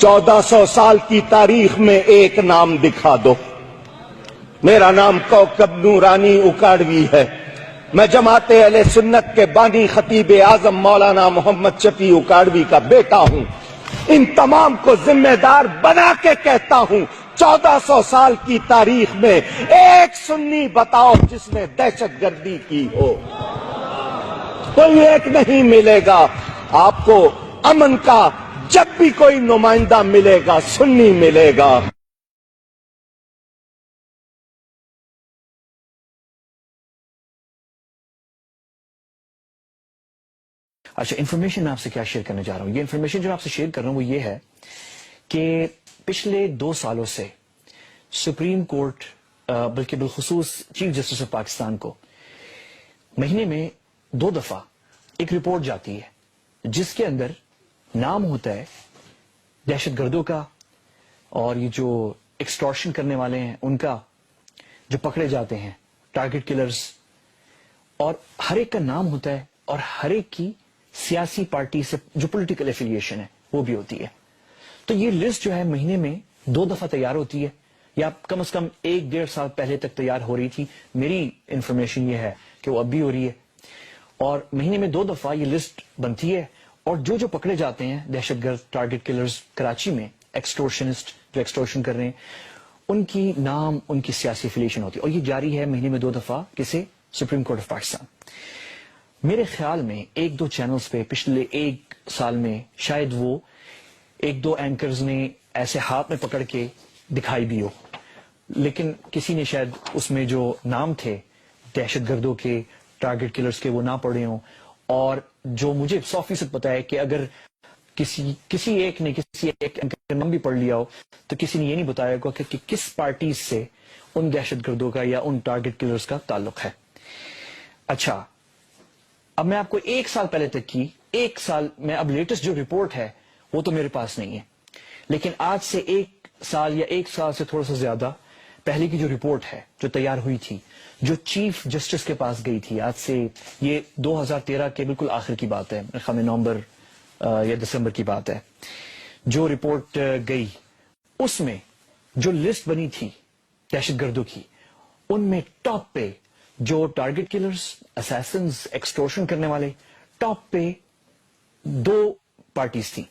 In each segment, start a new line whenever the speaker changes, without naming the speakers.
1400 साल की तारीख में एक नाम दिखा दो। मेरा नाम कौकब नूरानी उकाड़वी है। मैं जमाते अहले सुन्नत के बानी खतीब आजम मौलाना मोहम्मद शफी उकाड़वी का बेटा हूं। इन तमाम को जिम्मेदार बना के कहता हूं, 1400 साल की तारीख में एक सुन्नी बताओ जिसने दहशतगर्दी की हो। कोई एक नहीं मिलेगा आपको। अमन का जब भी कोई नुमाइंदा मिलेगा, सुन्नी मिलेगा।
अच्छा, इन्फॉर्मेशन मैं आपसे क्या शेयर करने जा रहा हूं। ये इन्फॉर्मेशन जो आपसे शेयर कर रहा हूं वो ये है कि पिछले 2 सालों से सुप्रीम कोर्ट बल्कि बिलखुसूस चीफ जस्टिस ऑफ पाकिस्तान को महीने में 2 दफा एक रिपोर्ट जाती है जिसके अंदर नाम होता है दहशतगर्दों का और ये जो एक्सटॉर्शन करने वाले हैं उनका, जो पकड़े जाते हैं टारगेट किलर्स, और हर एक का नाम होता है और हर एक की सियासी पार्टी से जो पॉलिटिकल एफिलिएशन है वो भी होती है। तो ये लिस्ट जो है महीने में 2 दफा तैयार होती है, या कम से कम 1-1.5 साल पहले तक तैयार हो रही थी। मेरी इंफॉर्मेशन ये है कि वो अब भी हो रही है, और महीने में 2 दफा ये लिस्ट बनती है। और जो जो पकड़े जाते हैं दहशतगर्द टारगेट किलर्स कराची में, एक्सटोर्शनिस्ट जो एक्सटोर्शन कर रहे हैं, उनकी नाम, उनकी सियासी एफिलिएशन होती है, और ये जारी है महीने में 2 दफा किसे, सुप्रीम कोर्ट ऑफ पाकिस्तान। मेरे ख्याल में 1-2 चैनल्स पे पिछले 1 साल में शायद वो 1-2 एंकर्स ने ऐसे हाथ में पकड़ के दिखाई भी हो, लेकिन किसी ने शायद उसमें जो नाम थे दहशतगर्दों के, टारगेट किलर्स के, वो ना पढ़े हों। और जो मुझे 100% पता है कि अगर किसी एक ने किसी एक एंकर का नाम भी पढ़ लिया हो तो किसी ने ये नहीं बताया होगा कि किस पार्टी से उन दहशतगर्दों का या उन टारगेट किलर्स का ताल्लुक है। अच्छा, अब मैं आपको 1 साल पहले तक की 1 साल में, अब लेटेस्ट जो रिपोर्ट है वो तो मेरे पास नहीं है, लेकिन आज से 1 साल या 1 साल से थोड़ा सा ज्यादा पहले की जो रिपोर्ट है जो तैयार हुई थी, जो चीफ जस्टिस के पास गई थी, आज से ये 2013 के बिल्कुल आखिर की बात है, मेरे ख्याल में नवंबर या दिसंबर की बात है, जो रिपोर्ट गई उसमें जो लिस्ट बनी थी दहशतगर्दों की, उनमें टॉप पे जो टारगेट किलर्स, असैसिन्स, एक्सटोर्शन करने वाले, टॉप पे 2 पार्टीज थी।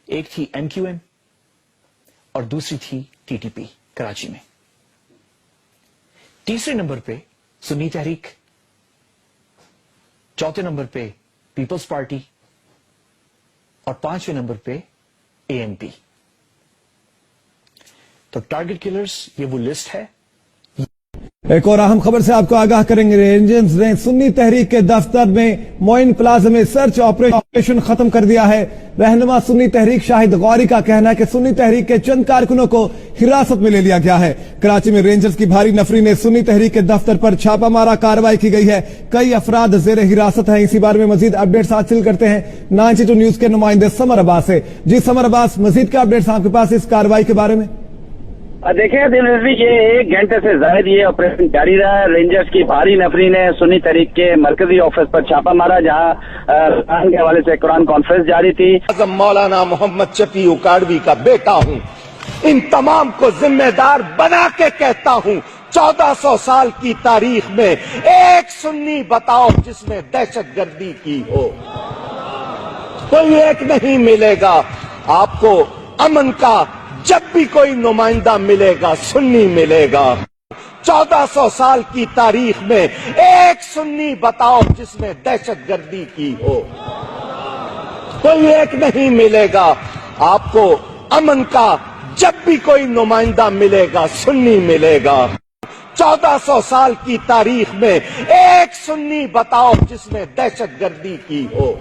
एक थी MQM और दूसरी थी TTP कराची में। तीसरे नंबर पे सुन्नी तहरीक, चौथे नंबर पे पीपल्स पार्टी और 5वें नंबर पे ANP। तो टारगेट किलर्स ये वो लिस्ट है।
एक और अहम खबर से आपको आगाह करेंगे। रेंजर्स ने सुन्नी तहरीक के दफ्तर में मोइन प्लाजा में सर्च ऑपरेशन खत्म कर दिया है। रहनुमा सुन्नी तहरीक शाहिद गौरी का कहना है कि सुन्नी तहरीक के चंद कारकुनों को हिरासत में ले लिया गया है। कराची में रेंजर्स की भारी नफरी ने सुन्नी तहरीक के दफ्तर पर छापा मारा कार्रवाई की गई है। कई अफराद जेर हिरासत हैं। इसी बारे में मजीद अपडेट्स हासिल करते हैं 92 न्यूज के नुमाइंदे समर अब्बास से। जी समर अब्बास, मजीद क्या अपडेट्स आपके पास इस कार्रवाई के बारे में?
देखें दिल रजवी, ये 1 घंटे से ज्यादा ये ऑपरेशन जारी रहा। रेंजर्स की भारी नफरी ने सुन्नी तहरीक के मरकजी ऑफिस पर छापा मारा, जहां कुरान के हवाले से कुरान कॉन्फ्रेंस जारी थी।
आजम मौलाना मोहम्मद शफी उकाड़वी का बेटा हूं। इन तमाम को जिम्मेदार बना के कहता हूं, 1400 साल की तारीख में एक सुन्नी बताओ जिसने दहशतगर्दी की हो। कोई एक नहीं मिलेगा आपको। अमन का जब भी कोई नुमाइंदा मिलेगा, सुन्नी मिलेगा। 1400 साल की तारीख में एक सुन्नी बताओ जिसने दहशतगर्दी की हो। कोई एक नहीं मिलेगा आपको। अमन का जब भी कोई नुमाइंदा मिलेगा, सुन्नी मिलेगा। 1400 साल की तारीख में एक सुन्नी बताओ जिसने दहशतगर्दी की हो।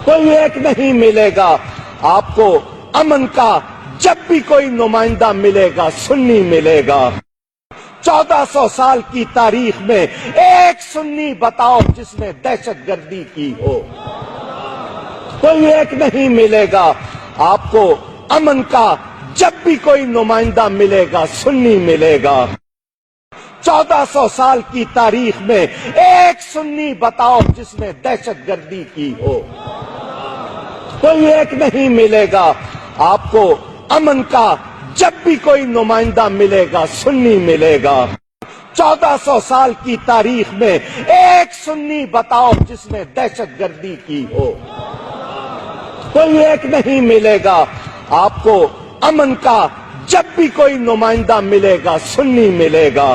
कोई एक नहीं मिलेगा आपको। अमन का जब भी कोई नुमाइंदा मिलेगा, सुन्नी मिलेगा। 1400 साल की तारीख में एक सुन्नी बताओ जिसने दहशतगर्दी की हो। कोई एक नहीं मिलेगा आपको। अमन का जब भी कोई नुमाइंदा मिलेगा, सुन्नी मिलेगा। 1400 साल की तारीख में एक सुन्नी बताओ जिसने दहशतगर्दी की हो। कोई एक नहीं मिलेगा आपको अमन का, जब भी कोई नुमाइंदा मिलेगा सुन्नी मिलेगा। 1400 साल की तारीख में एक सुन्नी बताओ जिसने दहशतगर्दी की हो। कोई एक नहीं मिलेगा आपको अमन का, जब भी कोई नुमाइंदा मिलेगा सुन्नी मिलेगा।